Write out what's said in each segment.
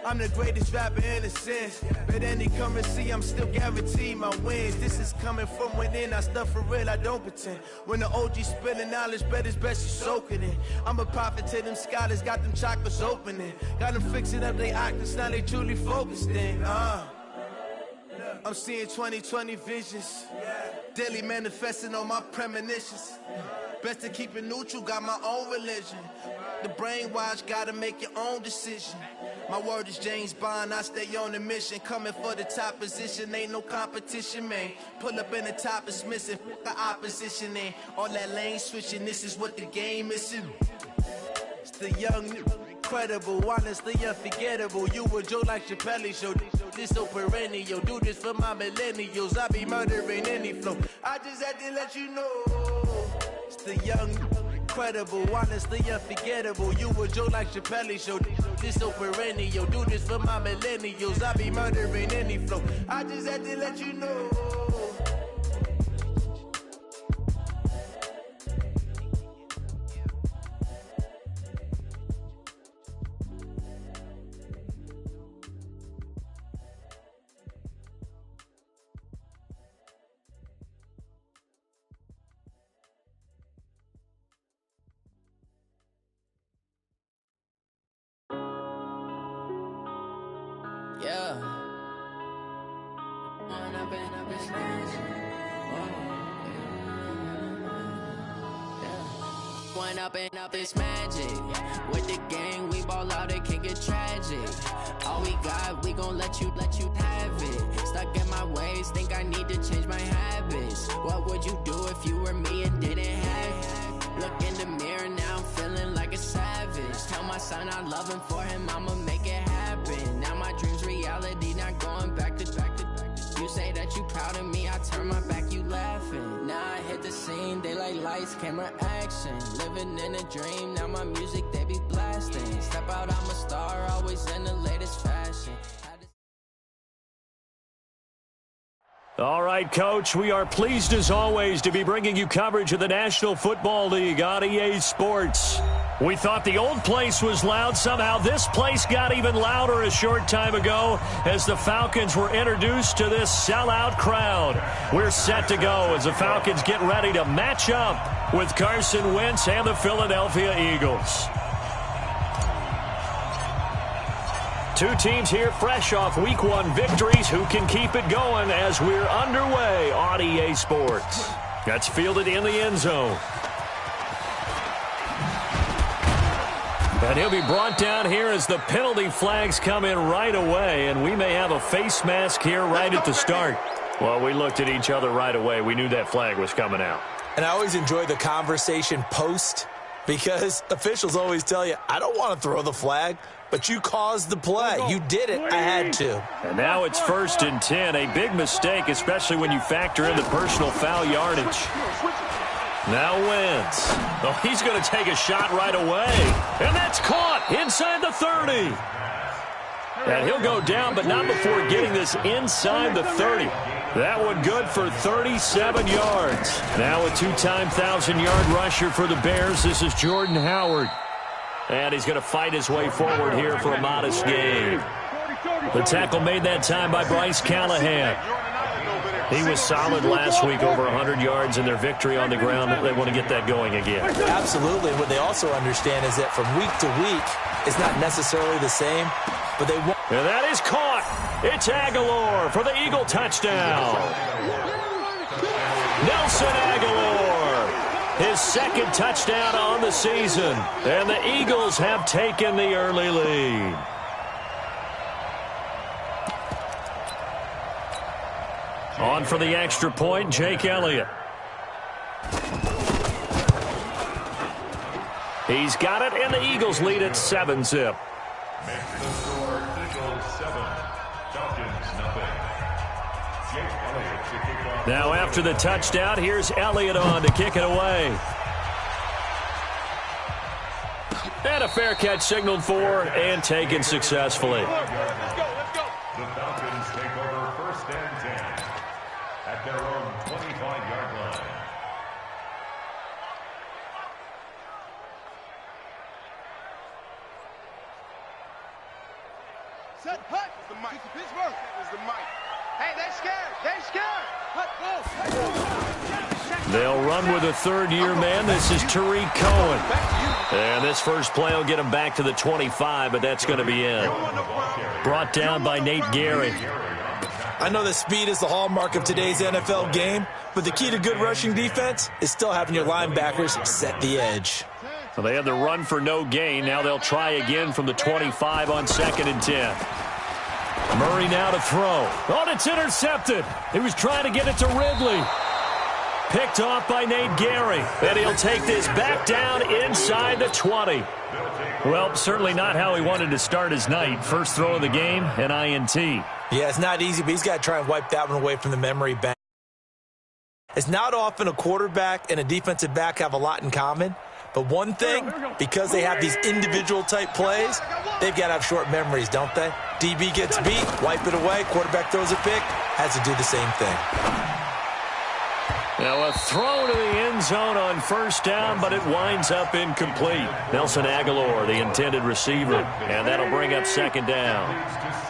I'm the greatest rapper in a sense. But any currency, I'm still guaranteed my wins. This is coming from within. I stuff for real, I don't pretend. When the OG spilling knowledge, bet it's best you soak it in. I'm a prophet to them scholars, got them chakras opening. Got them fixing up they octaves, now they truly focused in. I'm seeing 2020 visions. Daily manifesting on my premonitions. Best to keep it neutral, got my own religion. The brainwash, gotta make your own decision. My word is James Bond, I stay on the mission. Coming for the top position, ain't no competition, man. Pull up in the top is missing, the opposition in. All that lane switching, this is what the game is. It's the young, incredible, honestly unforgettable. You a joke like Chappelle show. This so perennial, do this for my millennials. I be murdering any flow. I just had to let you know. It's the young, incredible, honestly unforgettable. You a joke like Chappelle show. This so perennial, do this for my millennials. I be murdering any flow. I just had to let you know. Yeah. Went up and up, it's magic. With the gang, we ball out, it can get tragic. All we got, we gon' let you have it. Stuck in my ways, think I need to change my habits. What would you do if you were me and didn't have it? Look in the mirror, now I'm feeling like a savage. Tell my son I love him, for him I'ma make it happen. Now my dream's reality, not going back to. You say that you proud of me, I turn my back, you laughing. Now I hit the scene, they like lights, camera, action. Living in a dream, now my music, they be blasting. Step out, I'm a star, always in the latest fashion. All right, Coach, we are pleased as always to be bringing you coverage of the National Football League on EA Sports. We thought the old place was loud. Somehow this place got even louder a short time ago as the Falcons were introduced to this sellout crowd. We're set to go as the Falcons get ready to match up with Carson Wentz and the Philadelphia Eagles. Two teams here fresh off Week 1 victories. Who can keep it going as we're underway on EA Sports? That's fielded in the end zone. And he'll be brought down here as the penalty flags come in right away. And we may have a face mask here right at the start. Well, we looked at each other right away. We knew that flag was coming out. And I always enjoy the conversation post because officials always tell you, I don't want to throw the flag, but you caused the play. You did it. I had to. And now it's 1st and 10. A big mistake, especially when you factor in the personal foul yardage. Now Wentz. Oh, he's going to take a shot right away. And that's caught inside the 30. And he'll go down, but not before getting this inside the 30. That one good for 37 yards. Now a two-time 1,000-yard rusher for the Bears. This is Jordan Howard. And he's going to fight his way forward here for a modest gain. The tackle made that time by Bryce Callahan. He was solid last week, over 100 yards in their victory on the ground. They want to get that going again. Absolutely. What they also understand is that from week to week, it's not necessarily the same, but they want. And that is caught. It's Aguilar for the Eagle touchdown. Nelson Aguilar, his second touchdown on the season. And the Eagles have taken the early lead. On for the extra point, Jake Elliott. He's got it, and the Eagles lead at 7-zip. Makes the score Eagles 7, Falcons 0. Jake Elliott to kick off. Now after the touchdown, here's Elliott on to kick it away. And a fair catch signaled for and taken successfully. The Falcons take over 1st and 10 at their own 25-yard line. Set, hut. The mic. Pittsburgh. It's the mic. Hey, they're scared. They're scared. Hut, go. They'll run with a third-year man. This is Tariq Cohen. And this first play will get him back to the 25, but that's going to be it. Brought down by Nate Gary. I know that speed is the hallmark of today's NFL game, but the key to good rushing defense is still having your linebackers set the edge. So they had the run for no gain. Now they'll try again from the 25 on 2nd and 10. Murray now to throw. Oh, it's intercepted. He was trying to get it to Ridley. Picked off by Nate Gary. And he'll take this back down inside the 20. Well, certainly not how he wanted to start his night. First throw of the game, an INT. Yeah, it's not easy, but he's got to try and wipe that one away from the memory bank. It's not often a quarterback and a defensive back have a lot in common. But one thing, because they have these individual type plays, they've got to have short memories, don't they? DB gets beat, wipe it away, quarterback throws a pick, has to do the same thing. Now a throw to the end zone on first down, but it winds up incomplete. Nelson Aguilar, the intended receiver, and that'll bring up 2nd down.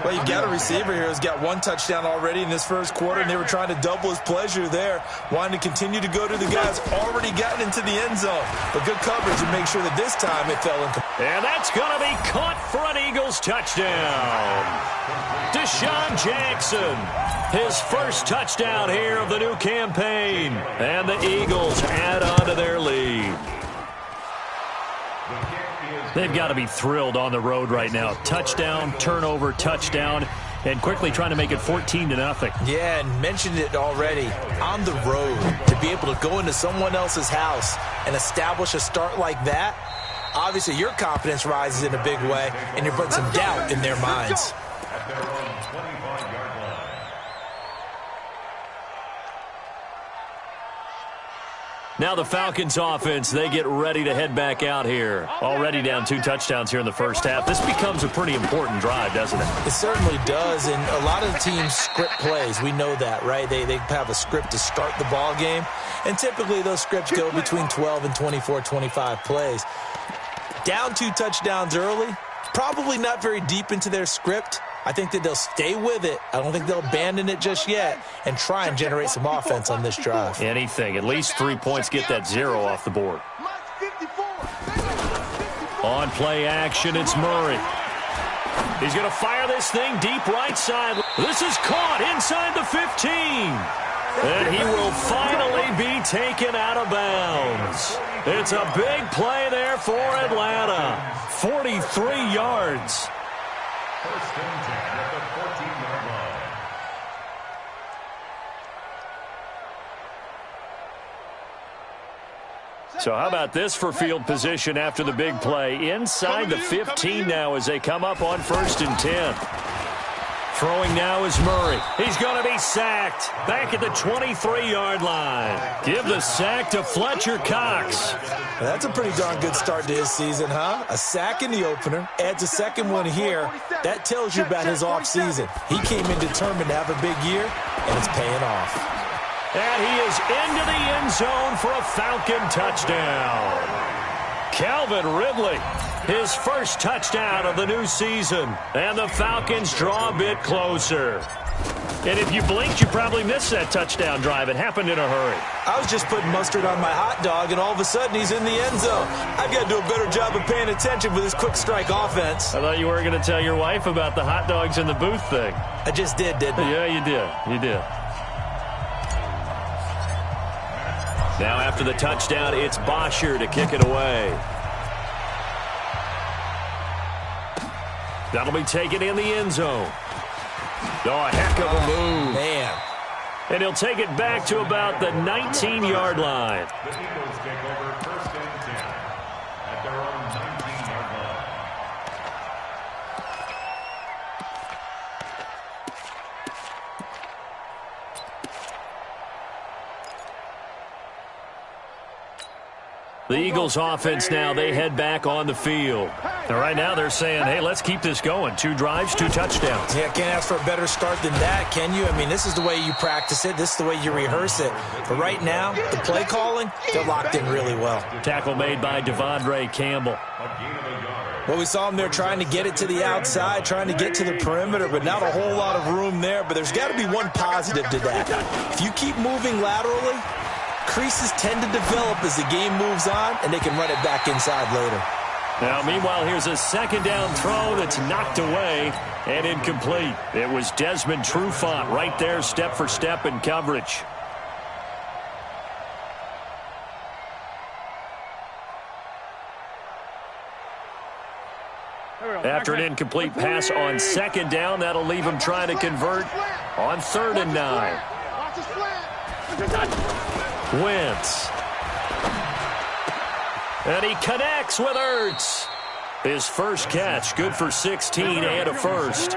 Well, you've got a receiver here who's got 1 touchdown already in this first quarter, and they were trying to double his pleasure there, wanting to continue to go to the guys already gotten into the end zone. But good coverage to make sure that this time it fell incomplete. And that's going to be caught for an Eagles touchdown. Deshaun Jackson, his first touchdown here of the new campaign. And the Eagles add on to their lead. They've got to be thrilled on the road right now. Touchdown, turnover, touchdown, and quickly trying to make it 14-0. Yeah, and mentioned it already. On the road, to be able to go into someone else's house and establish a start like that, obviously your confidence rises in a big way, and you're putting some doubt in their minds. At their own 25-yard line. Now the Falcons offense, they get ready to head back out here. Already down 2 touchdowns here in the first half. This becomes a pretty important drive, doesn't it? It certainly does, and a lot of the teams script plays. We know that, right? They have a script to start the ball game, and typically those scripts go between 12 and 24, 25 plays. Down 2 touchdowns early, probably not very deep into their script. I think that they'll stay with it. I don't think they'll abandon it just yet and try and generate some offense on this drive. Anything. At least 3 points, get that 0 off the board. On play action, it's Murray. He's going to fire this thing deep right side. This is caught inside the 15. And he will finally be taken out of bounds. It's a big play there for Atlanta. 43 yards. First and 10 at the 14-yard line. So how about this for field position after the big play? Inside the 15 now as they come up on 1st and 10. Throwing now is Murray. He's going to be sacked. Back at the 23-yard line. Give the sack to Fletcher Cox. That's a pretty darn good start to his season, huh? A sack in the opener, adds a second one here. That tells you about his offseason. He came in determined to have a big year, and it's paying off. And he is into the end zone for a Falcon touchdown. Calvin Ridley, his first touchdown of the new season. And the Falcons draw a bit closer. And if you blinked, you probably missed that touchdown drive. It happened in a hurry. I was just putting mustard on my hot dog, and all of a sudden he's in the end zone. I've got to do a better job of paying attention with this quick strike offense. I thought you were going to tell your wife about the hot dogs in the booth thing. I just did, didn't I? Yeah, you did. You did. Now after the touchdown, it's Bosher to kick it away. That'll be taken in the end zone. Oh, a heck of a move. Man. And he'll take it back to about the 19-yard line. The Eagles take over 1st and 10 at their own 19-yard line. The Eagles offense now, they head back on the field. And right now they're saying, hey, let's keep this going. 2 drives, 2 touchdowns. Yeah, can't ask for a better start than that, can you? I mean, this is the way you practice it. This is the way you rehearse it. But right now, the play calling, they're locked in really well. Tackle made by Devondre Campbell. A gain of a yard. Well, we saw him there trying to get it to the outside, trying to get to the perimeter, but not a whole lot of room there. But there's got to be one positive to that. If you keep moving laterally, creases tend to develop as the game moves on, and they can run it back inside later. Now, meanwhile, here's a second down throw that's knocked away and incomplete. It was Desmond Trufant right there, step for step in coverage. After an incomplete pass on second down, that'll leave him trying to convert on 3rd and 9. Wentz. And he connects with Ertz. His first catch, good for 16 and a first.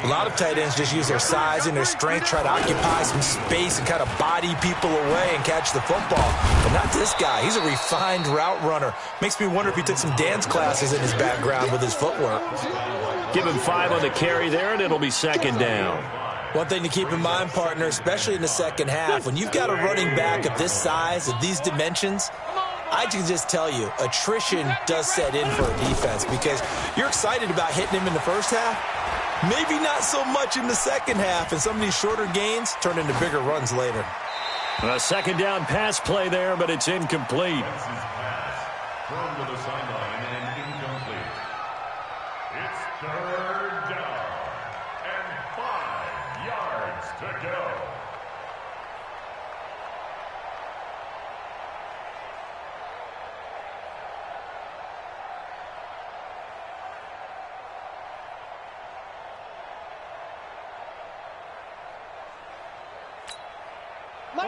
A lot of tight ends just use their size and their strength, try to occupy some space and kind of body people away and catch the football. But not this guy. He's a refined route runner. Makes me wonder if he took some dance classes in his background with his footwork. Give him 5 on the carry there, and it'll be second down. One thing to keep in mind, partner, especially in the second half, when you've got a running back of this size, of these dimensions, I can just tell you, attrition does set in for a defense because you're excited about hitting him in the first half. Maybe not so much in the second half, and some of these shorter gains turn into bigger runs later. A second down pass play there, but it's incomplete. Thrown to the sideline and incomplete. It's 3rd down and 5 yards to go.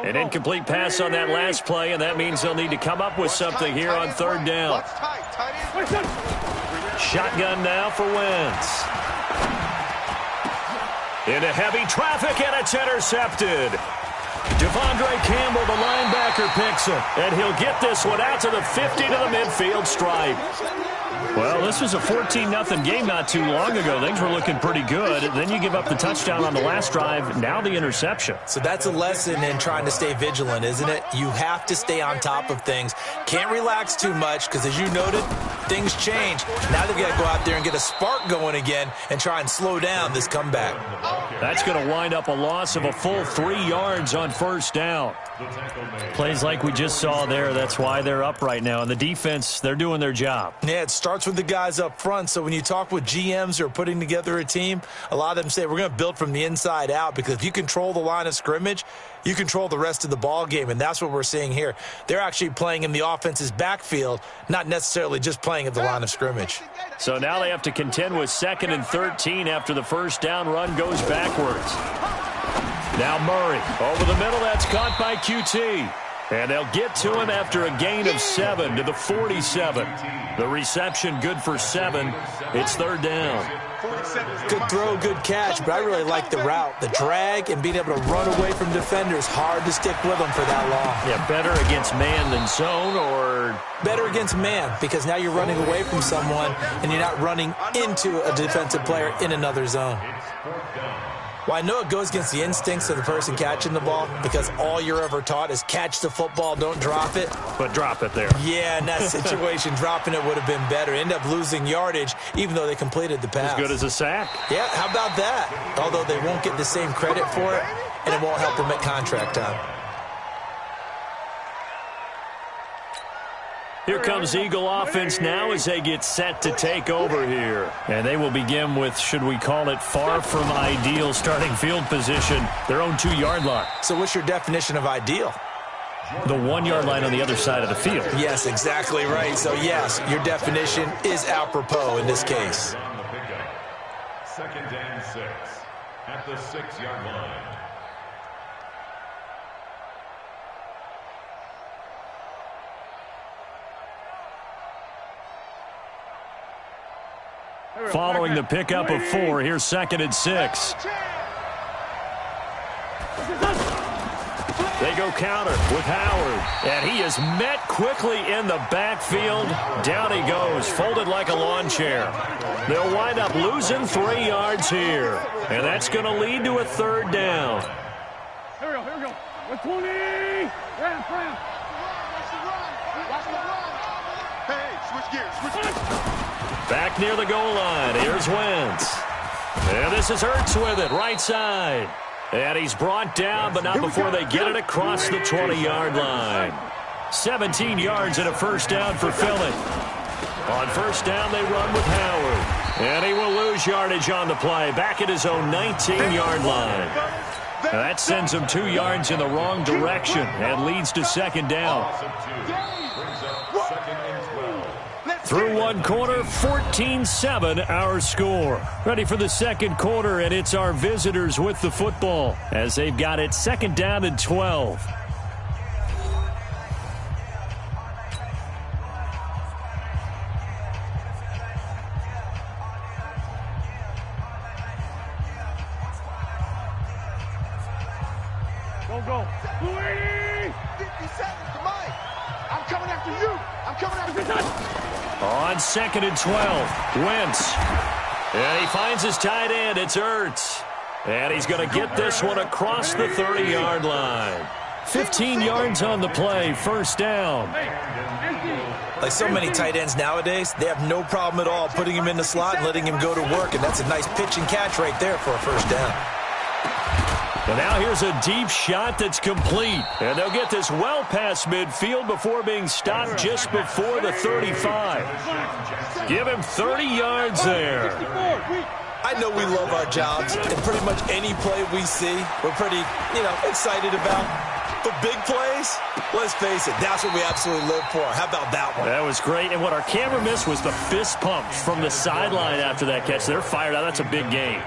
An incomplete pass on that last play, and that means they'll need to come up with something here on 3rd down. Shotgun now for Wentz. Into heavy traffic, and it's intercepted. Devondre Campbell, the linebacker, picks it, and he'll get this one out to the 50 to the midfield stripe. Well, this was a 14-0 game not too long ago. Things were looking pretty good. Then you give up the touchdown on the last drive. Now the interception. So that's a lesson in trying to stay vigilant, isn't it? You have to stay on top of things. Can't relax too much because, as you noted, things change. Now they've got to go out there and get a spark going again and try and slow down this comeback. That's going to wind up a loss of a full 3 yards on 1st down. Plays like we just saw there. That's why they're up right now. And the defense, they're doing their job. Yeah, it starts with the guys up front. So when you talk with GMs who are putting together a team, a lot of them say we're going to build from the inside out, because if you control the line of scrimmage, you control the rest of the ball game, and that's what we're seeing here. They're actually playing in the offense's backfield, not necessarily just playing at the line of scrimmage. So now they have to contend with 2nd and 13 after the first down run goes backwards. Now Murray over the middle. That's caught by QT. And they'll get to him after a gain of 7 to the 47. The reception good for 7. It's 3rd down. Good throw, good catch, but I really like the route. The drag and being able to run away from defenders, hard to stick with them for that long. Yeah, better against man than zone, or? Better against man, because now you're running away from someone and you're not running into a defensive player in another zone. Well, I know it goes against the instincts of the person catching the ball, because all you're ever taught is catch the football, don't drop it. But drop it there. Yeah, in that situation, dropping it would have been better. End up losing yardage, even though they completed the pass. As good as a sack. Yeah, how about that? Although they won't get the same credit for it, and it won't help them at contract time. Here comes Eagle offense now as they get set to take over here. And they will begin with, should we call it, far from ideal starting field position, their own 2-yard line. So what's your definition of ideal? The 1-yard line on the other side of the field. Yes, exactly right. So, yes, your definition is apropos in this case. 2nd and 6 at the 6-yard line. Following the pickup of 4, here's 2nd and 6. They go counter with Howard, and he is met quickly in the backfield. Down he goes, folded like a lawn chair. They'll wind up losing 3 yards here, and that's going to lead to a 3rd down. Here we go. With 20. Ramp. Hey, Switch gears. Back near the goal line. Here's Wentz. And this is Ertz with it, right side. And he's brought down, but not before they get it across the 20-yard line. 17 yards and a first down for Philly. On first down, they run with Howard. And he will lose yardage on the play, back at his own 19-yard line. That sends him 2 yards in the wrong direction and leads to second down. Through one quarter, 14-7 our score. Ready for the second quarter, and it's our visitors with the football as they've got it second down and 12. Go. 57 to Mike. I'm coming after you. I'm coming after you. On second and 12, Wentz. And he finds his tight end. It's Ertz. And he's going to get this one across the 30-yard line. 15 yards on the play, first down. Like so many tight ends nowadays, they have no problem at all putting him in the slot and letting him go to work. And that's a nice pitch and catch right there for a first down. And now here's a deep shot that's complete. And they'll get this well past midfield before being stopped just before the 35. Give him 30 yards there. I know we love our jobs, and pretty much any play we see, we're pretty, excited about. But big plays, let's face it, that's what we absolutely live for. How about that one? That was great. And what our camera missed was the fist pump from the sideline after that catch. They're fired out. That's a big game.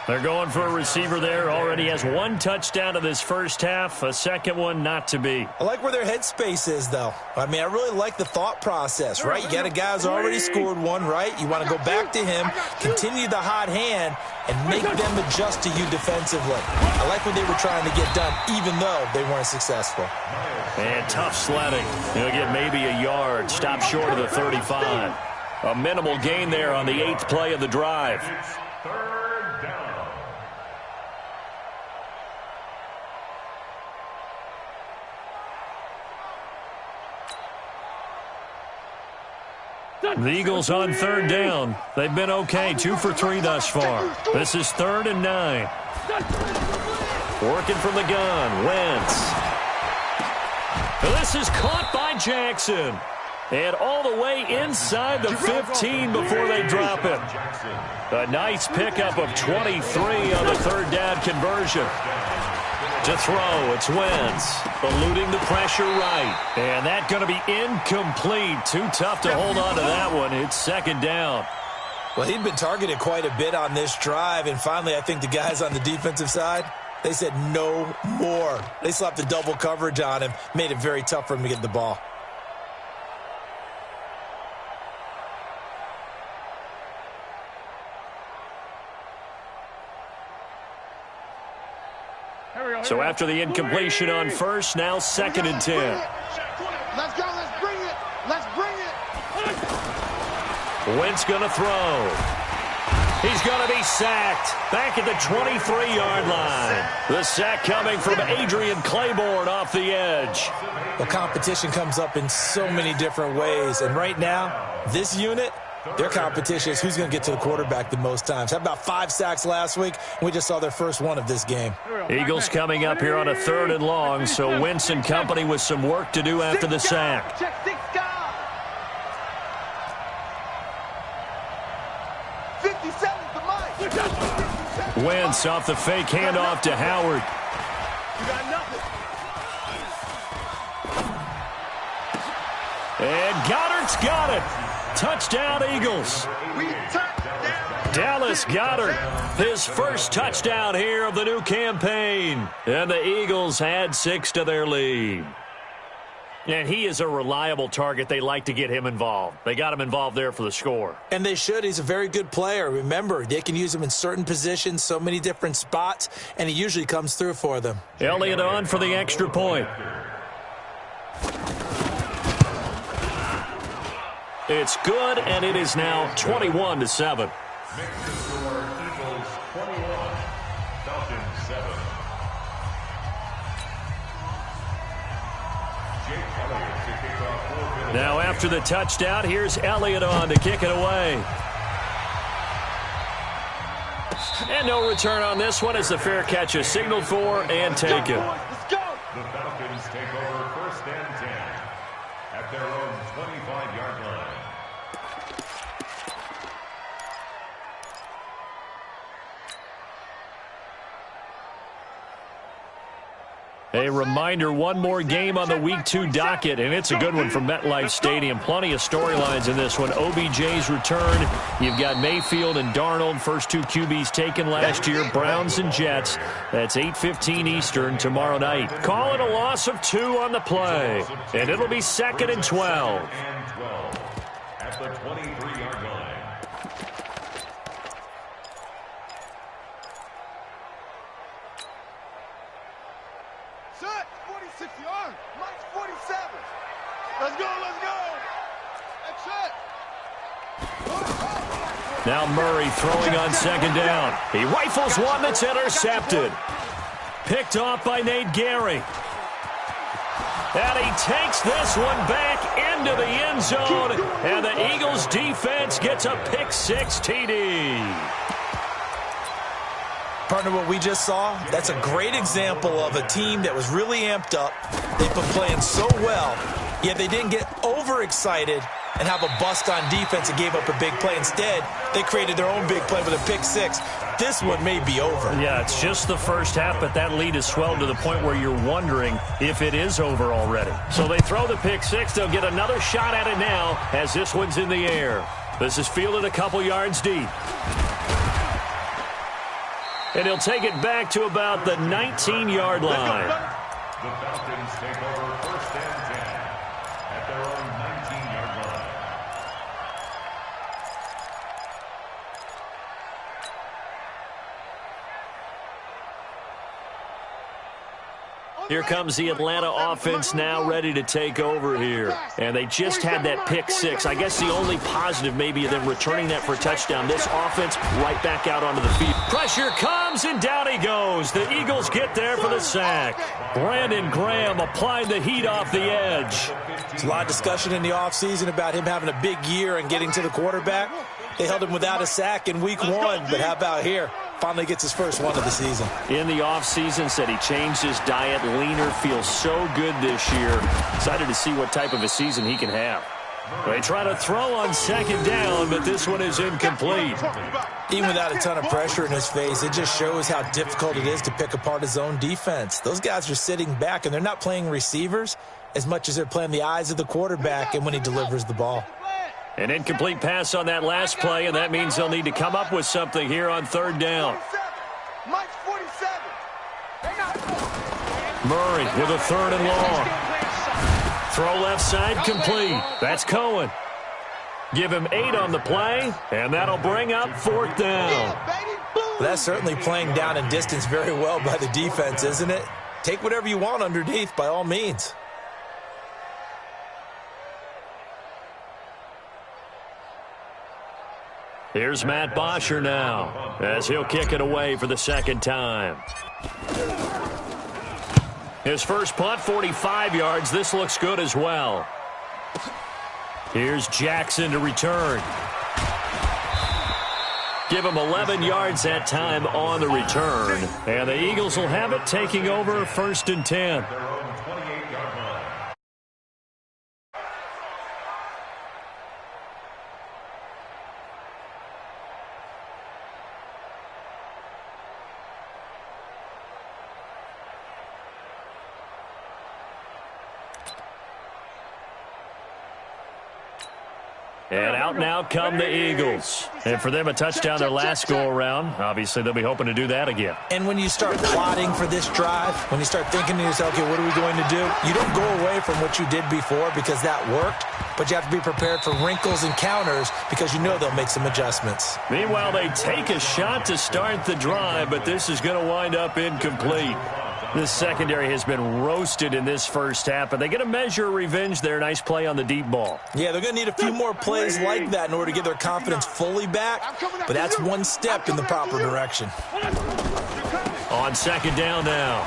They're going for a receiver there. Already has one touchdown in this first half. A second one not to be. I like where their headspace is, though. I mean, I really like the thought process, right? You got a guy who's already scored one, right? You want to go back to him, continue the hot hand, and make them adjust to you defensively. I like what they were trying to get done, even though they weren't successful. And tough sledding. He'll get maybe a yard. Stop short of the 35. A minimal gain there on the 8th play of the drive. The Eagles on third down. They've been okay, 2 for 3 thus far. This is 3rd and 9. Working from the gun, Wentz. This is caught by Jackson. And all the way inside the 15 before they drop it. A nice pickup of 23 on the third down conversion. To throw, it's Wentz, eluding the pressure right. And that's going to be incomplete. Too tough to hold on to that one. It's second down. Well, he'd been targeted quite a bit on this drive, and finally I think the guys on the defensive side, they said no more. They slapped the double coverage on him, made it very tough for him to get the ball. So after the incompletion on first, now 2nd and 10. Let's go. Let's bring it. Let's bring it. Wentz going to throw. He's going to be sacked. Back at the 23-yard line. The sack coming from Adrian Claiborne off the edge. The competition comes up in so many different ways. And right now, this unit, their competition is who's going to get to the quarterback the most times. How about 5 sacks last week? We just saw their first one of this game. Eagles coming up here on a 3rd and long, so Wentz and company with some work to do after the sack. Check 6 guys. 57 to Mike. Wentz off the fake handoff to Howard. You got nothing. And Goddard's got it. Touchdown, Eagles. Dallas Goedert, his first touchdown here of the new campaign. And the Eagles add 6 to their lead. And he is a reliable target. They like to get him involved. They got him involved there for the score. And they should. He's a very good player. Remember, they can use him in certain positions, so many different spots, and he usually comes through for them. Elliott on for the extra point. It's good, and it is now 21-7. Eagles 21, Falcons 7. Now after the touchdown, here's Elliott on to kick it away. And no return on this one as the fair catch is signaled for and taken. Let's go. The Falcons take over 1st and 10 at their own 25-yard line. A reminder, one more game on the Week 2 docket, and it's a good one from MetLife Stadium. Plenty of storylines in this one. OBJ's return. You've got Mayfield and Darnold, first two QBs taken last year. Browns and Jets. That's 8:15 Eastern tomorrow night. Call it a loss of 2 on the play, and it'll be 2nd and 12. At the 23-yard line. Set, 46 yards. Mike's 47. Let's go, let's go. That's it. Now Murray throwing on 2nd down. He rifles one that's intercepted. Picked off by Nate Gary. And he takes this one back into the end zone. And the Eagles defense gets a pick-6 TD. Partner, what we just saw, that's a great example of a team that was really amped up. They've been playing so well, yet they didn't get overexcited and have a bust on defense and gave up a big play. Instead, they created their own big play with a pick-6. This one may be over. Yeah, it's just the first half, but that lead has swelled to the point where you're wondering if it is over already. So they throw the pick-6. They'll get another shot at it now as this one's in the air. This is fielded a couple yards deep. And he'll take it back to about the 19-yard line. The Falcons take over 1st and 10 at their own 19-yard line. Here comes the Atlanta offense now ready to take over here. And they just had that pick-6. I guess the only positive maybe of them returning that for a touchdown. This offense right back out onto the field. Pressure comes, and down he goes. The Eagles get there for the sack. Brandon Graham applied the heat off the edge. There's a lot of discussion in the offseason about him having a big year and getting to the quarterback. They held him without a sack in Week 1, but how about here? Finally gets his first one of the season. In the offseason, said he changed his diet, leaner, feels so good this year. Excited to see what type of a season he can have. They try to throw on 2nd down, but this one is incomplete. Even without a ton of pressure in his face, it just shows how difficult it is to pick apart his own defense. Those guys are sitting back, and they're not playing receivers as much as they're playing the eyes of the quarterback and when he delivers the ball. An incomplete pass on that last play, and that means they'll need to come up with something here on 3rd down. Mike's 47. Murray with a 3rd and long. Throw left side complete. That's Cohen. Give him 8 on the play, and that'll bring up 4th down. Well, that's certainly playing down and distance very well by the defense, isn't it? Take whatever you want underneath by all means. Here's Matt Bosher now as he'll kick it away for the 2nd time. His first punt, 45 yards. This looks good as well. Here's Jackson to return. Give him 11 yards that time on the return. And the Eagles will have it, taking over 1st and 10. And out now come the Eagles. And for them, a touchdown their last go-around. Obviously, they'll be hoping to do that again. And when you start plotting for this drive, when you start thinking to yourself, okay, what are we going to do? You don't go away from what you did before because that worked, but you have to be prepared for wrinkles and counters because you know they'll make some adjustments. Meanwhile, they take a shot to start the drive, but this is going to wind up incomplete. This secondary has been roasted in this first half, but they get a measure of revenge there. Nice play on the deep ball. Yeah, they're going to need a few more plays like that in order to get their confidence fully back, but that's one step in the proper direction. On second down now,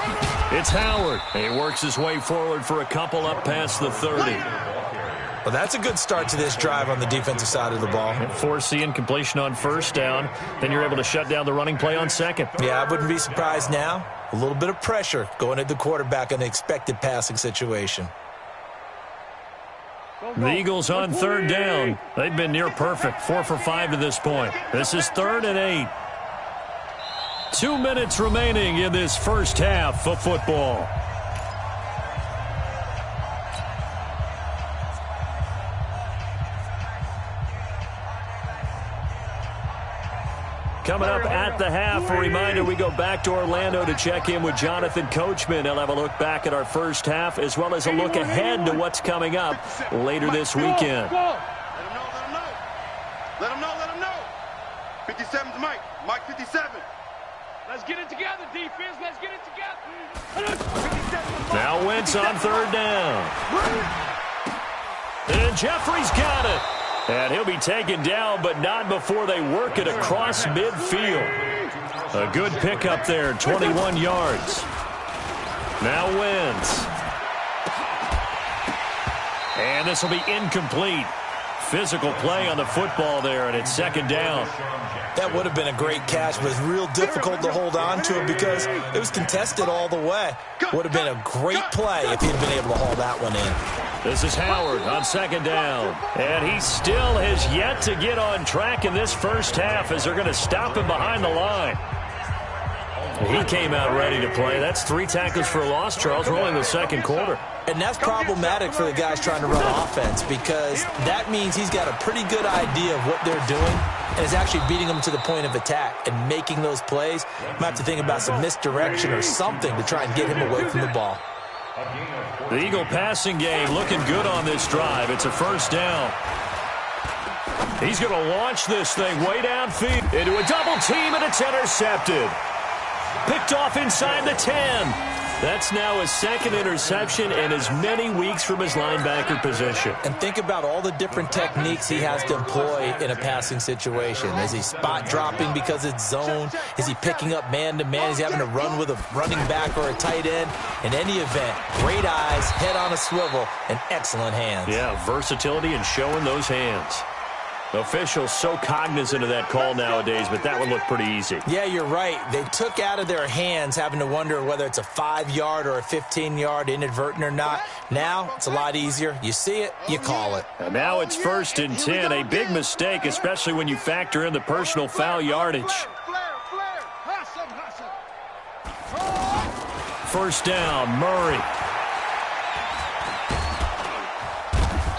it's Howard. He works his way forward for a couple up past the 30. Well, that's a good start to this drive on the defensive side of the ball. Force the incompletion on first down. Then you're able to shut down the running play on second. Yeah, I wouldn't be surprised now. A little bit of pressure going at the quarterback in an expected passing situation. The Eagles on third down. They've been near perfect, 4 for 5 to this point. This is 3rd and 8. 2 minutes remaining in this first half of football. Coming up at the half, a reminder, we go back to Orlando to check in with Jonathan Coachman. He'll have a look back at our first half as well as a look ahead to what's coming up later this weekend. Let him know. 57's Mike. Mike 57. Let's get it together, defense. Let's get it together. Now Wentz on third down. And Jeffrey's got it. And he'll be taken down, but not before they work it across midfield. A good pickup there, 21 yards. Now Wentz. And this will be incomplete. Physical play on the football there, and it's second down. That would have been a great catch, but it's real difficult to hold on to it because it was contested all the way. Would have been a great play if he'd been able to haul that one in. This is Howard on second down. And he still has yet to get on track in this first half as they're going to stop him behind the line. He came out ready to play. That's 3 tackles for a loss, Charles. We're only in the second quarter. And that's problematic for the guys trying to run offense because that means he's got a pretty good idea of what they're doing and is actually beating them to the point of attack and making those plays. Might have to think about some misdirection or something to try and get him away from the ball. The Eagle passing game looking good on this drive. It's a first down. He's going to launch this thing way downfield into a double team, and it's intercepted. Picked off inside the 10. That's now his second interception in as many weeks from his linebacker position. And think about all the different techniques he has to employ in a passing situation. Is he spot dropping because it's zone? Is he picking up man-to-man? Is he having to run with a running back or a tight end? In any event, great eyes, head on a swivel, and excellent hands. Yeah, versatility and showing those hands. Officials so cognizant of that call nowadays, but that one looked pretty easy. Yeah, you're right. They took out of their hands having to wonder whether it's a 5-yard or a 15-yard inadvertent or not. Now it's a lot easier. You see it, you call it. And now it's 1st and 10. A big mistake, especially when you factor in the personal foul yardage. First down, Murray.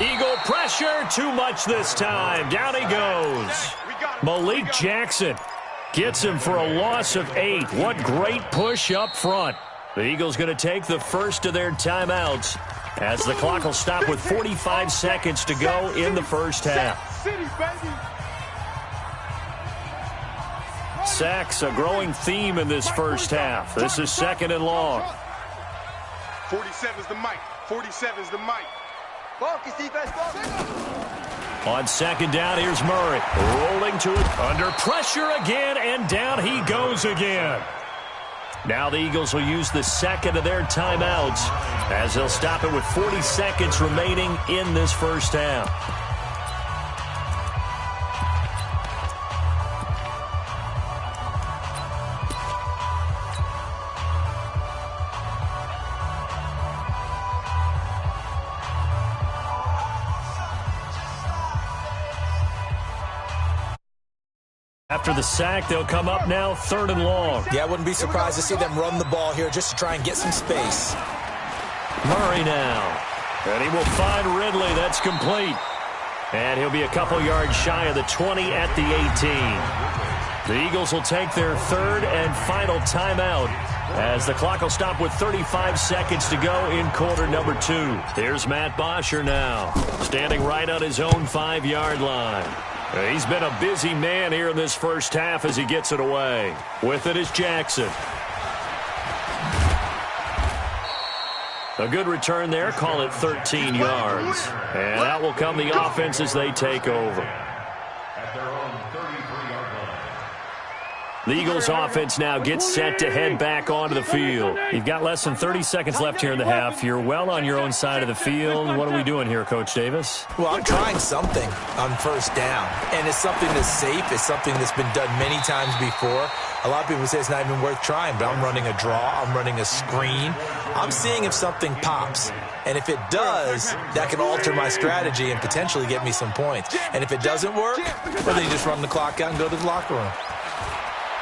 Eagle pressure, too much this time. Down he goes. Malik Jackson gets him for a loss of 8. What great push up front. The Eagles going to take the first of their timeouts as the clock will stop with 45 seconds to go in the first half. Sacks, a growing theme in this first half. This is 2nd and long. 47's the mic. 47's the mic. Focus, defense, focus. On second down, here's Murray. Rolling to it. Under pressure again, and down he goes again. Now the Eagles will use the second of their timeouts as they'll stop it with 40 seconds remaining in this first half. After the sack, they'll come up now 3rd and long. Yeah, I wouldn't be surprised to see them run the ball here just to try and get some space. Murray now. And he will find Ridley. That's complete. And he'll be a couple yards shy of the 20 at the 18. The Eagles will take their 3rd and final timeout as the clock will stop with 35 seconds to go in quarter number 2. Here's Matt Bosher now, standing right on his own 5-yard line. He's been a busy man here in this first half as he gets it away. With it is Jackson. A good return there. Call it 13 yards. And out will come the offense as they take over. At their own 33-yard The Eagles offense now gets set to head back onto the field. You've got less than 30 seconds left here in the half. You're well on your own side of the field. What are we doing here, Coach Davis? Well, I'm trying something on first down, and it's something that's safe. It's something that's been done many times before. A lot of people say it's not even worth trying, but I'm running a draw. I'm running a screen. I'm seeing if something pops. And if it does, that can alter my strategy and potentially get me some points. And if it doesn't work, well, then you just run the clock out and go to the locker room.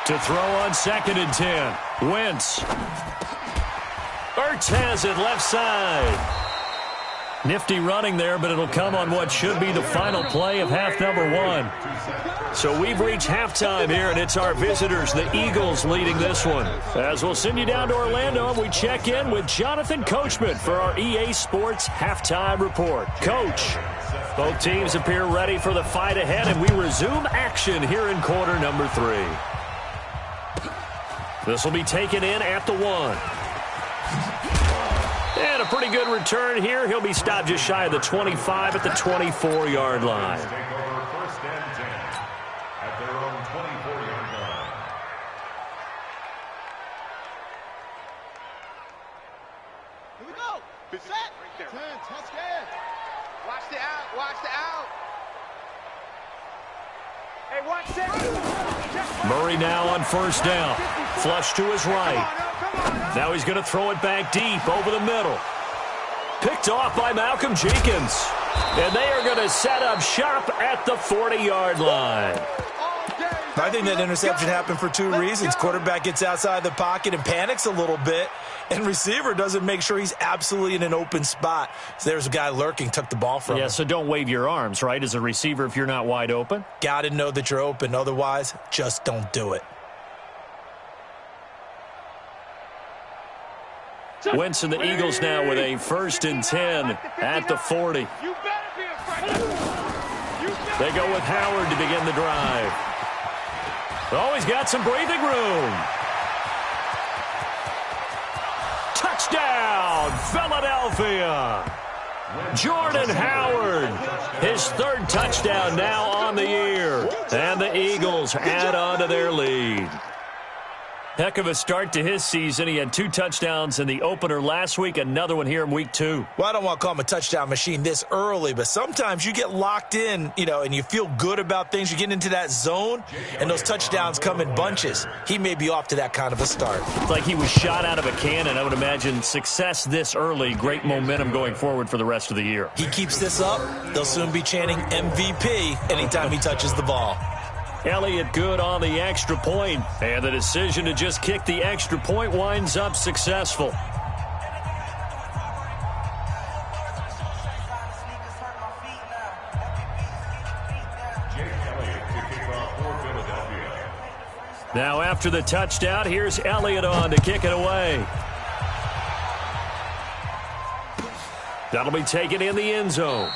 To throw on 2nd and 10. Wentz. Ertz has it left side. Nifty running there, but it'll come on what should be the final play of half number 1. So we've reached halftime here, and it's our visitors, the Eagles, leading this one. As we'll send you down to Orlando, and we check in with Jonathan Coachman for our EA Sports Halftime Report. Coach, both teams appear ready for the fight ahead, and we resume action here in quarter number 3. This will be taken in at the 1. And a pretty good return here. He'll be stopped just shy of the 25 at the 24-yard line. Take over 1st and 10 at their own 24-yard line. Here we go. Set. Right there. 10, touchdown. Watch the out. Watch the out. Hey, watch that. Murray now on 1st down. Flush to his right. Now he's going to throw it back deep over the middle. Picked off by Malcolm Jenkins. And they are going to set up shop at the 40-yard line. I think that interception happened for 2 reasons. Quarterback gets outside the pocket and panics a little bit, and receiver doesn't make sure he's absolutely in an open spot. So there's a guy lurking, took the ball from him. Yeah, so don't wave your arms, right, as a receiver if you're not wide open? Got to know that you're open. Otherwise, just don't do it. Wentz and the Eagles now with a 1st and 10 at the 40. They go with Howard to begin the drive. Oh, he's got some breathing room. Touchdown, Philadelphia. Jordan Howard, his 3rd touchdown now on the year. And the Eagles add on to their lead. Heck of a start to his season. He had 2 touchdowns in the opener last week, another one here in week 2. Well, I don't want to call him a touchdown machine this early, but sometimes you get locked in, and you feel good about things. You get into that zone, and those touchdowns come in bunches. He may be off to that kind of a start. It's like he was shot out of a cannon. I would imagine success this early, great momentum going forward for the rest of the year. He keeps this up, they'll soon be chanting MVP anytime he touches the ball. Elliott good on the extra point, and the decision to just kick the extra point winds up successful. Now after the touchdown, here's Elliott on to kick it away. That'll be taken in the end zone.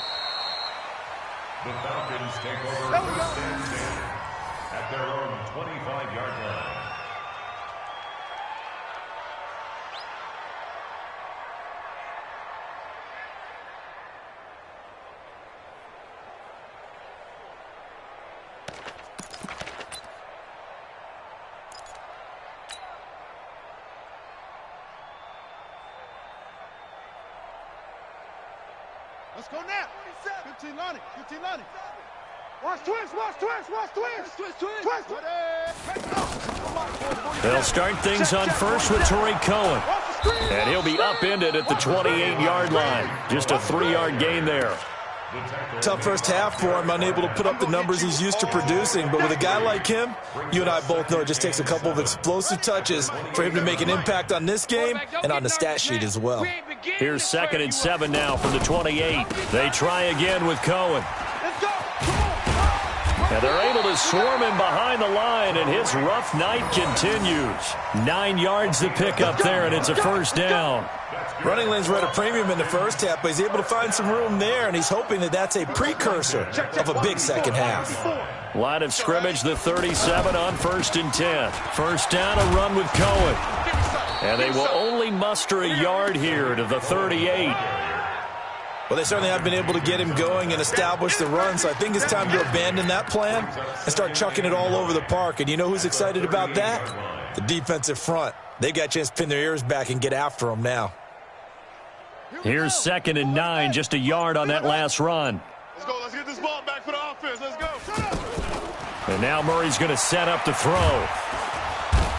The Falcons take over 1st and 10 at their own 25-yard line. Let's go now. 15 Lonnie. 15 Lonnie. Watch twist. Watch twist. Watch twist. Twist. They'll start things on first with Torrey Cohen. And he'll be upended at the 28-yard line. Just a 3-yard gain there. Tough first half for him, unable to put up the numbers he's used to producing. But with a guy like him, you and I both know it just takes a couple of explosive touches for him to make an impact on this game and on the stat sheet as well. Here's 2nd and 7 now from the 28. They try again with Cohen. And they're able to swarm him behind the line, and his rough night continues. 9 yards to pick up there, and it's a 1st down. Running lanes were at a premium in the first half, but he's able to find some room there, and he's hoping that that's a precursor of a big second half. Line of scrimmage, the 37 on 1st and 10. 1st down, a run with Cohen. And they will only muster a yard here to the 38. Well, they certainly have been able to get him going and establish the run, so I think it's time to abandon that plan and start chucking it all over the park. And you know who's excited about that? The defensive front. They got a chance to pin their ears back and get after him now. Here's 2nd and 9, just a yard on that last run. Let's go. Let's get this ball back for the offense. Let's go. And now Murray's going to set up to throw.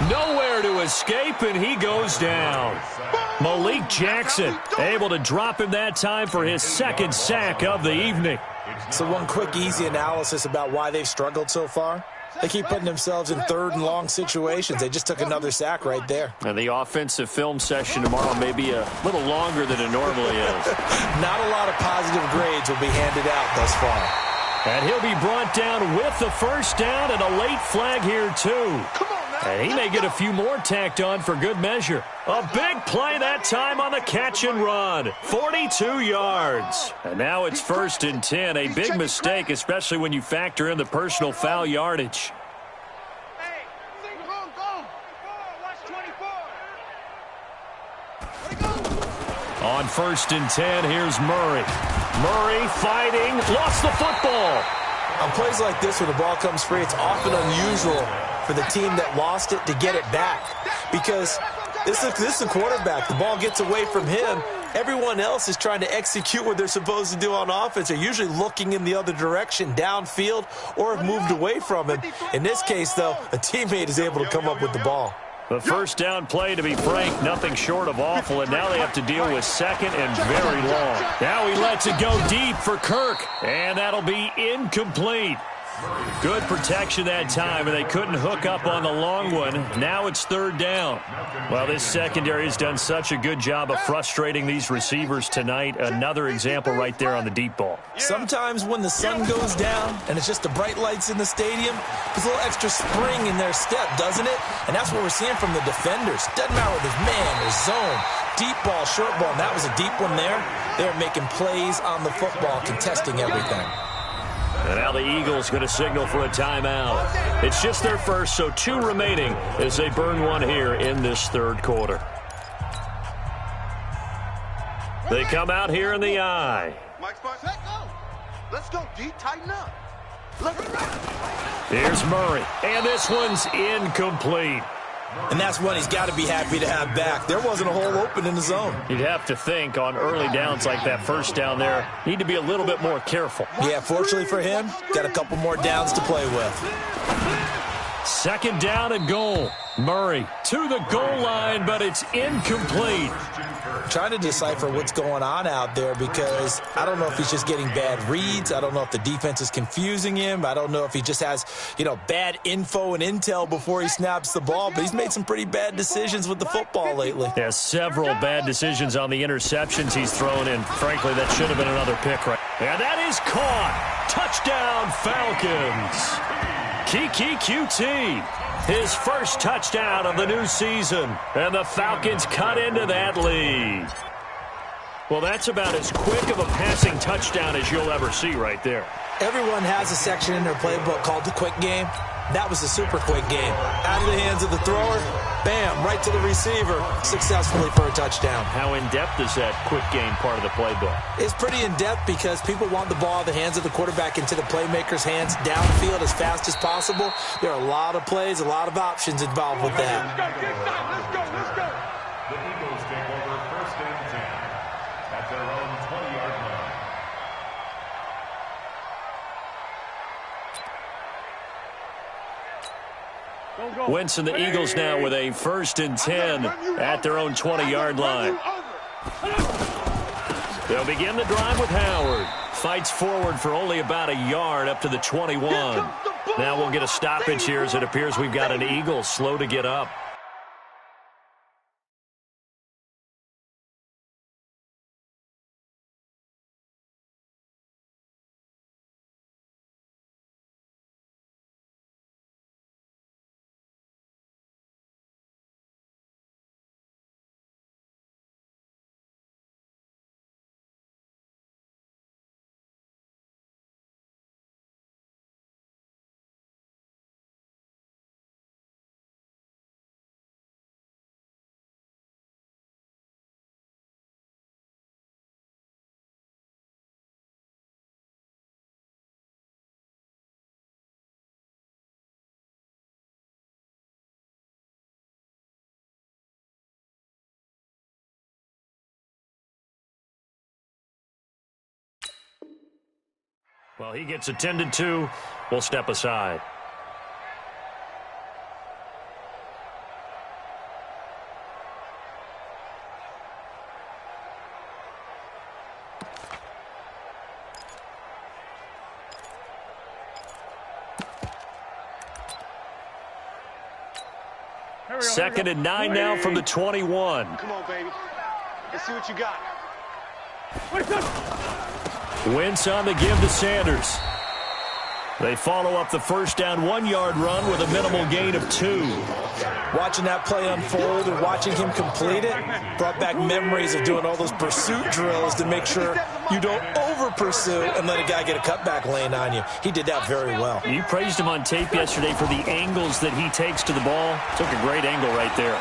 Nowhere to escape, and he goes down. Malik Jackson able to drop him that time for his 2nd sack of the evening. So one quick, easy analysis about why they've struggled so far. They keep putting themselves in 3rd and long situations. They just took another sack right there. And the offensive film session tomorrow may be a little longer than it normally is. Not a lot of positive grades will be handed out thus far. And he'll be brought down with the 1st down and a late flag here, too. And he may get a few more tacked on for good measure. A big play that time on the catch and run. 42 yards. And now it's 1st and 10. A big mistake, especially when you factor in the personal foul yardage. On 1st and 10, here's Murray. Murray fighting, lost the football. On plays like this, when the ball comes free, it's often unusual for the team that lost it to get it back, because this is the quarterback. The ball gets away from him. Everyone else is trying to execute what they're supposed to do on offense. They're usually looking in the other direction, downfield, or have moved away from him. In this case, though, a teammate is able to come up with the ball. The 1st down play, to be frank, nothing short of awful, and now they have to deal with 2nd and very long. Now he lets it go deep for Kirk, and that'll be incomplete. Good protection that time, and they couldn't hook up on the long one. Now it's 3rd down. Well, this secondary has done such a good job of frustrating these receivers tonight. Another example right there on the deep ball. Sometimes when the sun goes down and it's just the bright lights in the stadium, there's a little extra spring in their step, doesn't it? And that's what we're seeing from the defenders. Doesn't matter whether there's man or zone, deep ball, short ball, and that was a deep one there. They're making plays on the football, contesting everything. And now the Eagles going to signal for a timeout. It's just their first, so 2 remaining as they burn one here in this 3rd quarter. They come out here in the eye. Let's go, D. Tighten up. Here's Murray, and this one's incomplete. And that's one he's got to be happy to have back. There wasn't a hole open in the zone. You'd have to think on early downs like that 1st down there, need to be a little bit more careful. Yeah, fortunately for him, got a couple more downs to play with. 2nd down and goal. Murray to the goal line, but it's incomplete. Trying to decipher what's going on out there, because I don't know if he's just getting bad reads. I don't know if the defense is confusing him. I don't know if he just has, bad info and intel before he snaps the ball, but he's made some pretty bad decisions with the football lately. Yeah, several bad decisions on the interceptions he's thrown in. Frankly, that should have been another pick, right? And that is caught. Touchdown, Falcons. Kiki QT. His 1st touchdown of the new season. And the Falcons cut into that lead. Well, that's about as quick of a passing touchdown as you'll ever see right there. Everyone has a section in their playbook called the quick game. That was a super quick game. Out of the hands of the thrower, bam, right to the receiver, successfully for a touchdown. How in-depth is that quick game part of the playbook? It's pretty in-depth because people want the ball out of the hands of the quarterback into the playmaker's hands downfield as fast as possible. There are a lot of plays, a lot of options involved with that. Let's go. The Eagles take over 1st and 10 at their own 20-yard line. Wentz and the Eagles now with a 1st and 10 at their own 20-yard line. They'll begin the drive with Howard. Fights forward for only about a yard up to the 21. Now we'll get a stoppage here as it appears we've got an Eagle slow to get up. Well, he gets attended to. We'll step aside. Second and 9 now from the 21. Come on, baby. Let's see what you got. Wentz on the give to Sanders. They follow up the first down 1-yard run with a minimal gain of 2. Watching that play unfold and watching him complete it brought back memories of doing all those pursuit drills to make sure you don't over-pursue and let a guy get a cutback lane on you. He did that very well. You praised him on tape yesterday for the angles that he takes to the ball. Took a great angle right there.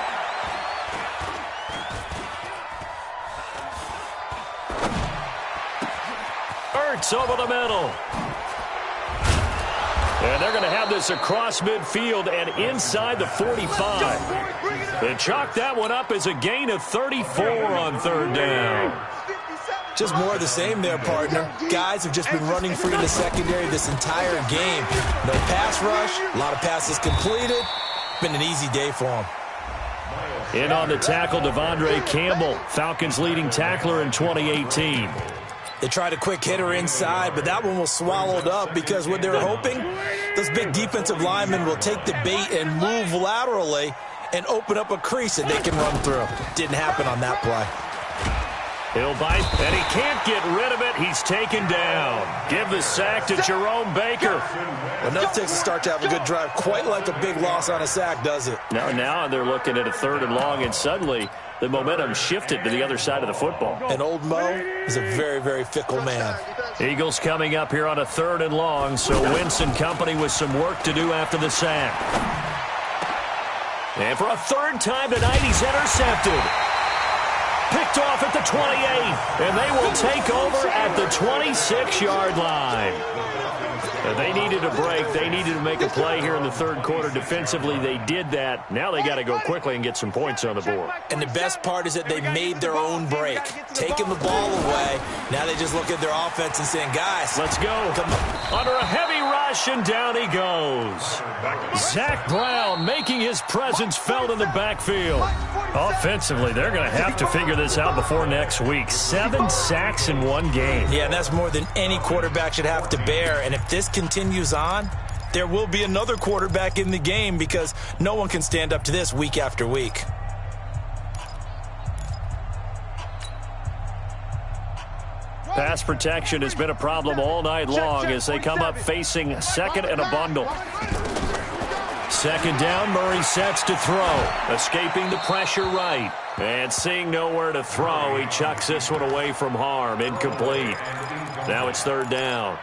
Ertz over the middle. And they're going to have this across midfield and inside the 45. They chalk that one up as a gain of 34 on third down. Just more of the same there, partner. Guys have just been running free in the secondary this entire game. No pass rush, a lot of passes completed. Been an easy day for them. In on the tackle, Devondre Campbell, Falcons leading tackler in 2018. They tried a quick hitter inside, but that one was swallowed up because what they're hoping, those big defensive linemen will take the bait and move laterally and open up a crease that they can run through. Didn't happen on that play. He'll bite, and he can't get rid of it. He's taken down. Give the sack to Jerome Baker. Well, enough takes to start to have a good drive. Quite like a big loss on a sack, does it? Now they're looking at a third and long, and suddenly the momentum shifted to the other side of the football. And old Mo is a very, very fickle man. Eagles coming up here on a third and long, so Wentz and company with some work to do after the sack. And for a third time tonight, he's intercepted. Picked off at the 28, and they will take over at the 26-yard line. They needed a break. They needed to make a play here in the third quarter. Defensively, they did that. Now they got to go quickly and get some points on the board. And the best part is that they made their own break, taking the ball away. Now they just look at their offense and saying, guys, let's go. Under a heavy rush, and down he goes. Zach Brown making his presence felt in the backfield. Offensively, they're going to have to figure this out before next week. 7 sacks in one game. Yeah, and that's more than any quarterback should have to bear. And if this continues on, there will be another quarterback in the game because no one can stand up to this week after week. Pass protection has been a problem all night long as they come up facing second and a bundle. Second down, Murray sets to throw. Escaping the pressure right. And seeing nowhere to throw, he chucks this one away from harm. Incomplete. Now it's third down.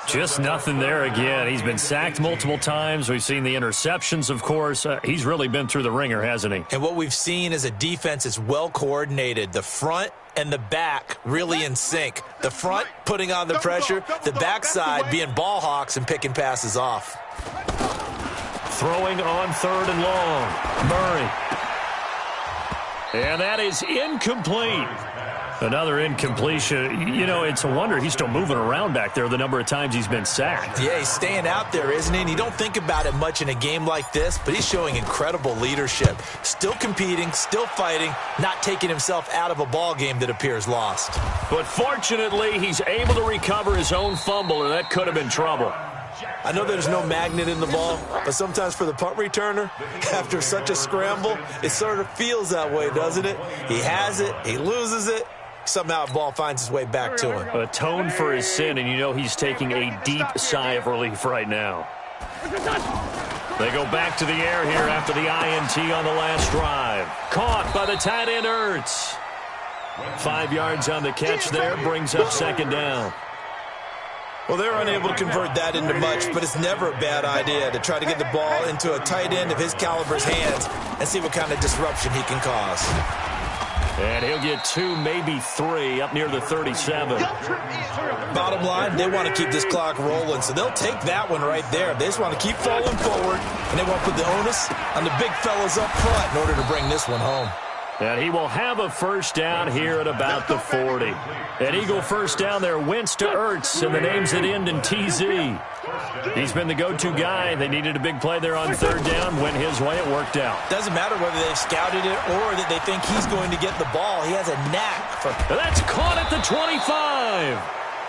Just nothing there again. He's been sacked multiple times. We've seen the interceptions, of course. He's really been through the ringer, hasn't he? And what we've seen is a defense that's well coordinated. The front and the back really in sync. The front putting on the pressure, the backside being ball hawks and picking passes off. Throwing on third and long. Murray. And that is incomplete. Another incompletion. You know, it's a wonder he's still moving around back there the number of times he's been sacked. Yeah, he's staying out there, isn't he? And you don't think about it much in a game like this, but he's showing incredible leadership. Still competing, still fighting, not taking himself out of a ball game that appears lost. But fortunately, he's able to recover his own fumble, and that could have been trouble. I know there's no magnet in the ball, but sometimes for the punt returner, after such a scramble, it sort of feels that way, doesn't it? He has it, he loses it, somehow the ball finds its way back to him. Atoned for his sin, and you know he's taking a deep sigh of relief right now. They go back to the air here after the INT on the last drive. Caught by the tight end Ertz. 5 yards on the catch there, brings up second down. Well, they're unable to convert that into much, but it's never a bad idea to try to get the ball into a tight end of his caliber's hands and see what kind of disruption he can cause. And he'll get 2, maybe 3, up near the 37. Bottom line, they want to keep this clock rolling, so they'll take that one right there. They just want to keep falling forward, and they want to put the onus on the big fellas up front in order to bring this one home. And he will have a first down here at about the 40. An Eagle first down there, Wentz to Ertz, and the names that end in TZ. He's been the go-to guy. They needed a big play there on third down. Went his way. It worked out. Doesn't matter whether they've scouted it or that they think he's going to get the ball. He has a knack for... And that's caught at the 25.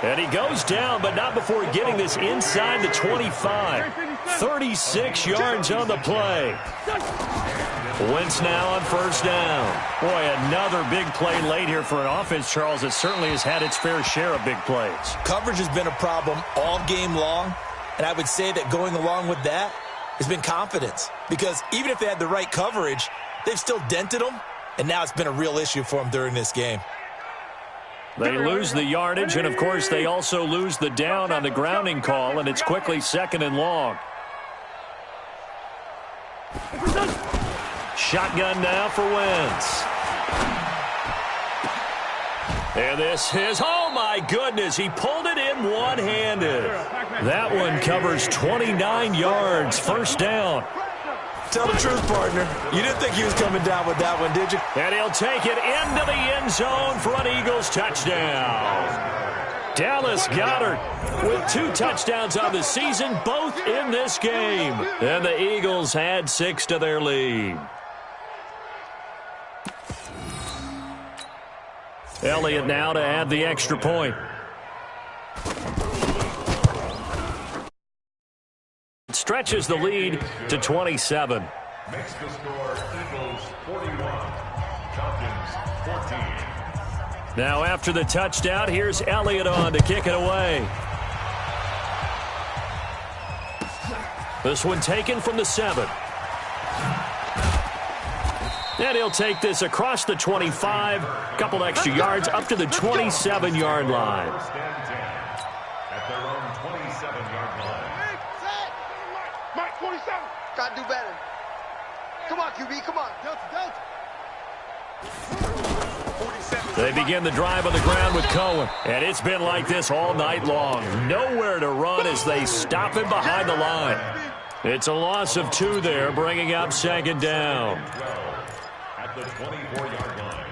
And he goes down, but not before getting this inside the 25. 36 yards on the play. Wentz now on first down. Boy, another big play late here for an offense, Charles, that certainly has had its fair share of big plays. Coverage has been a problem all game long, and I would say that going along with that has been confidence. Because even if they had the right coverage, they've still dented them, and now it's been a real issue for them during this game. They lose the yardage, and, of course, they also lose the down on the grounding call, and it's quickly second and long. Shotgun now for Wentz. And this is, oh my goodness, he pulled it in one-handed. That one covers 29 yards, first down. Tell the truth, partner. You didn't think he was coming down with that one, did you? And he'll take it into the end zone for an Eagles touchdown. Dallas Goedert with 2 touchdowns on the season, both in this game. And the Eagles add 6 to their lead. Elliott now to add the extra point. Stretches the lead to 27. Makes the score Eagles 41, Falcons 14. Now after the touchdown, here's Elliott on to kick it away. This one taken from the 7. And he'll take this across the 25, a couple extra yards up to the 27-yard line. First and 10 at their own 27-yard line. Mike, 27. Gotta do better. Come on, QB, come on. Delta. 47. They begin the drive on the ground with Cohen. And it's been like this all night long. Nowhere to run as they stop him behind the line. It's a loss of 2 there, bringing up second down. At the 24-yard line.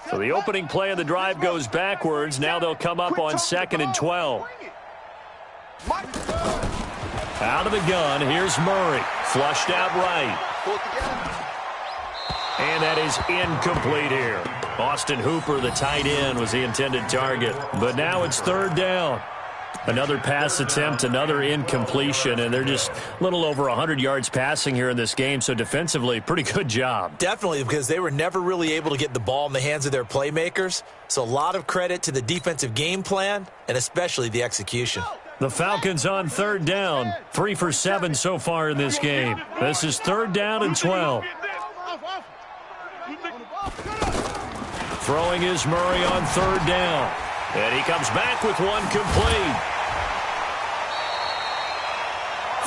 So the opening play of the drive goes backwards. Now they'll come up on 2nd and 12. Out of the gun, here's Murray. Flushed out right. And that is incomplete here. Austin Hooper, the tight end, was the intended target. But now it's third down. Another pass attempt, another incompletion, and they're just a little over 100 yards passing here in this game, so defensively, pretty good job. Definitely, because they were never really able to get the ball in the hands of their playmakers. So a lot of credit to the defensive game plan, and especially the execution. The Falcons on third down, 3 for 7 so far in this game. This is third down and 12. Throwing is Murray on third down. And he comes back with one complete.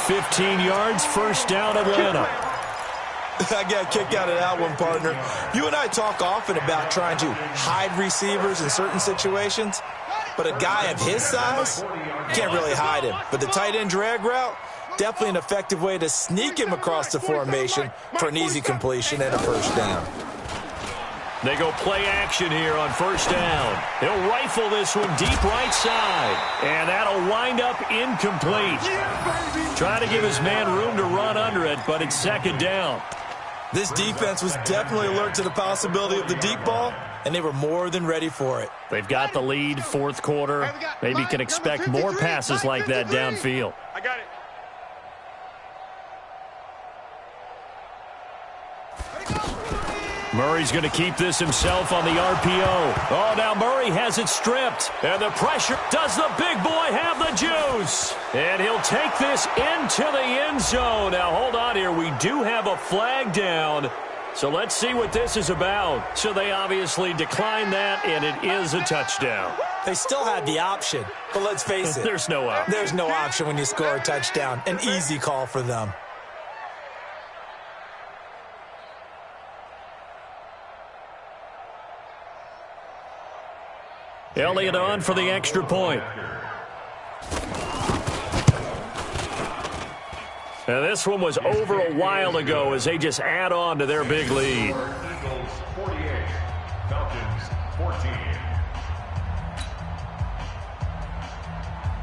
15 yards, first down, Atlanta. I got a kick out of that one, partner. You and I talk often about trying to hide receivers in certain situations, but a guy of his size, you can't really hide him. But the tight end drag route, definitely an effective way to sneak him across the formation for an easy completion and a first down. They go play action here on first down. He'll rifle this one deep right side. And that'll wind up incomplete. Trying to give his man room to run under it, but it's second down. This defense was definitely alert to the possibility of the deep ball, and they were more than ready for it. They've got the lead, fourth quarter. Maybe can expect more passes like that downfield. I got it. Murray's going to keep this himself on the RPO. Oh, now Murray has it stripped. And the pressure. Does the big boy have the juice? And he'll take this into the end zone. Now, hold on here. We do have a flag down. So let's see what this is about. So they obviously declined that, and it is a touchdown. They still had the option, but let's face it. There's no option. There's no option when you score a touchdown. An easy call for them. Elliott on for the extra point. And this one was over a while ago as they just add on to their big lead. Eagles 48, Falcons 14.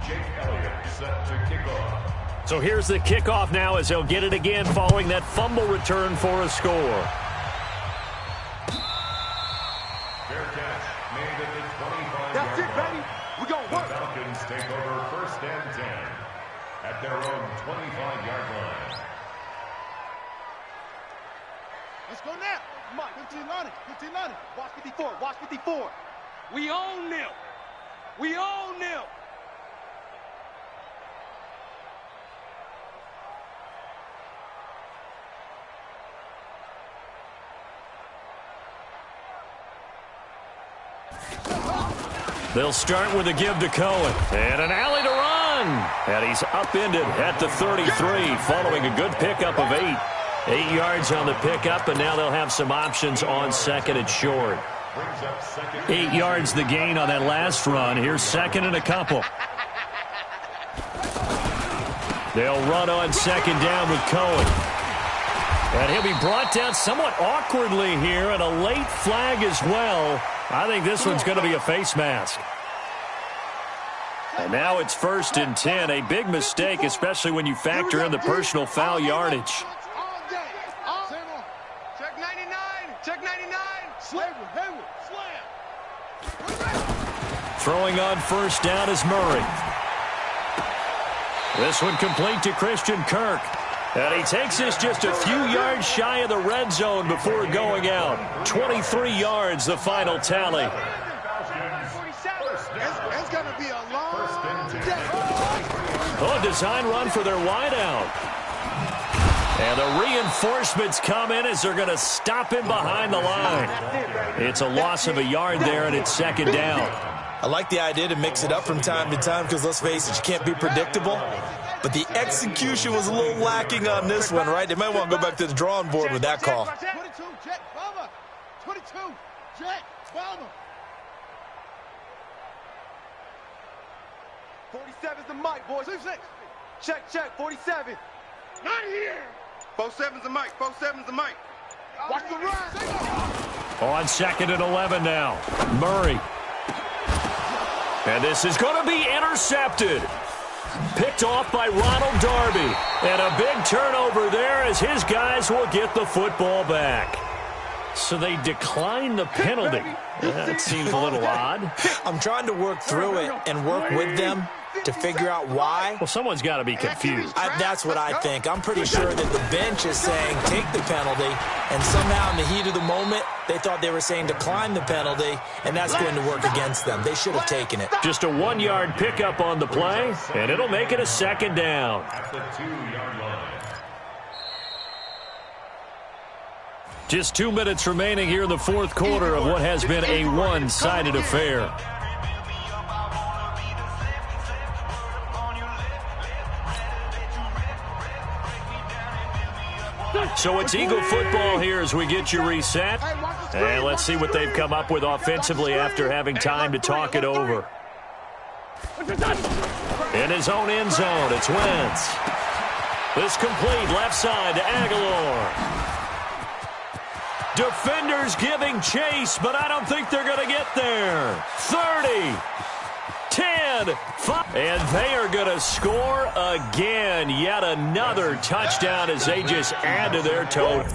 Jake Elliott set to kick off. So here's the kickoff now as they'll get it again following that fumble return for a score. Fair catch made at the 25-yard line. That's it, baby. We're going to work. The Falcons take over 1st and 10 at their own 25-yard line. Let's go now. Mike, 15 on it. 15 on it. Watch 54. Watch 54. We own them. We own them. They'll start with a give to Cohen. And an alley to run. And he's upended at the 33 following a good pickup of 8. 8 yards on the pickup, and now they'll have some options on second and short. 8 yards the gain on that last run. Here's second and a couple. They'll run on second down with Cohen. And he'll be brought down somewhat awkwardly here, and a late flag as well. I think this one's going to be a face mask. And now it's 1st and 10. A big mistake, especially when you factor in the personal foul yardage. Check 99. Check 99. Slam. Throwing on 1st down is Murray. This one complete to Christian Kirk. And he takes this just a few yards shy of the red zone before going out. 23 yards, the final tally. It's going to be a long day. Oh, design run for their wideout. And the reinforcements come in as they're going to stop him behind the line. It's a loss of a yard there, and it's second down. I like the idea to mix it up from time to time because, let's face it, you can't be predictable. But the execution was a little lacking on this one, right? They might want to go back to the drawing board with that call. 22, Jet Bomber. 22, Jet Bomber. 47's the mic, boys. 6. Check. 47. Not here. 47's the mic. 47's the mic. Watch the run. On second and 11 now. Murray. And this is going to be intercepted. Picked off by Ronald Darby. And a big turnover there as his guys will get the football back. So they decline the penalty. That seems a little odd. I'm trying to work through it and work with them to figure out why. Well, someone's got to be confused. That's what I think. I'm pretty sure that the bench is saying take the penalty, and somehow in the heat of the moment, they thought they were saying decline the penalty, and that's going to work against them. They should have taken it. Just a 1-yard pickup on the play, and it'll make it a second down. At the 2-yard line. Just 2 minutes remaining here in the fourth quarter of what has been a one-sided affair. So it's Eagle football here as we get you reset. And let's see what they've come up with offensively after having time to talk it over. In his own end zone, it's Wentz. This complete left side to Aguilar. Defenders giving chase, but I don't think they're going to get there. 30, 10, 5. And they are going to score again. Yet another touchdown as they just add to their total.